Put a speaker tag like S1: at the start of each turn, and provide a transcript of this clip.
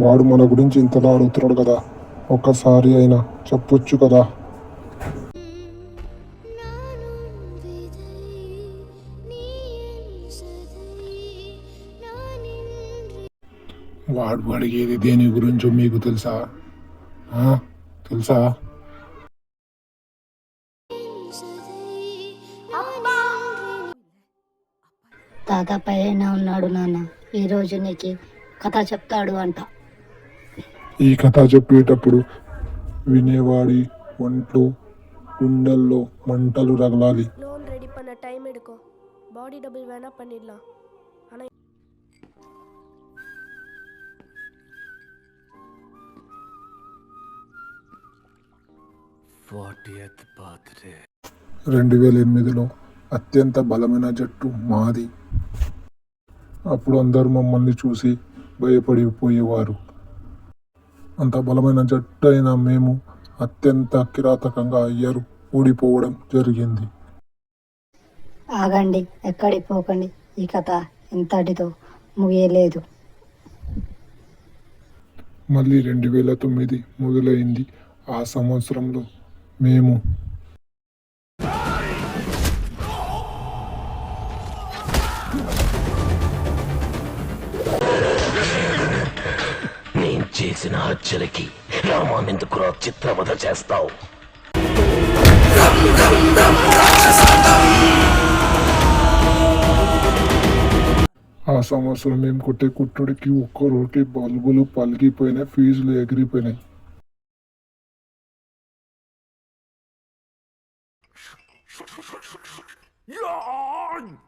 S1: వాడు మన గురించి ఇంతలా అడుగుతున్నాడు కదా, ఒక్కసారి అయినా చెప్పొచ్చు కదా. వాడు అడిగేది దేని గురించో మీకు తెలుసా? తెలుసా?
S2: తాత పైన ఉన్నాడు నాన్న, ఈరోజు నీకు కథ చెప్తాడు అంట.
S1: ఈ కథ చెప్పేటప్పుడు వినేవాడి ఒంట్లో గుండెల్లో మంటలు రగలాలి.
S3: லோன் ரெடி பண்ண டைம் எடுக்கும். பாடி டபுள் வேணா பண்ணிடலாம். ஆனால்
S4: 40th బర్త్డే
S1: 2008లో అత్యంత బలమైన జట్టు మాది. అప్పుడు అందరూ మమ్మల్ని చూసి భయపడిపోయేవారు. అంత బలమైన జట్టు అయిన మేము అత్యంత కిరాతకంగా అయ్యారు ఓడిపోవడం జరిగింది.
S2: ఆగండి, ఎక్కడికి పోకండి, ఈ కథ ఇంతటితో ముగియలేదు.
S1: మళ్ళీ 2009 మొదలైంది. ఆ సంవత్సరంలో మేము
S5: నేను చేసిన హత్యలకి రామానెందుకురా చిత్రవధ చేస్తావు?
S1: ఆ సంవత్సరం మేము కొట్టే కుట్టుడికి ఒక్కరోకి బల్బులు పలిగిపోయినాయి, ఫీజులు ఎగిరిపోయినాయి.
S4: Yeah!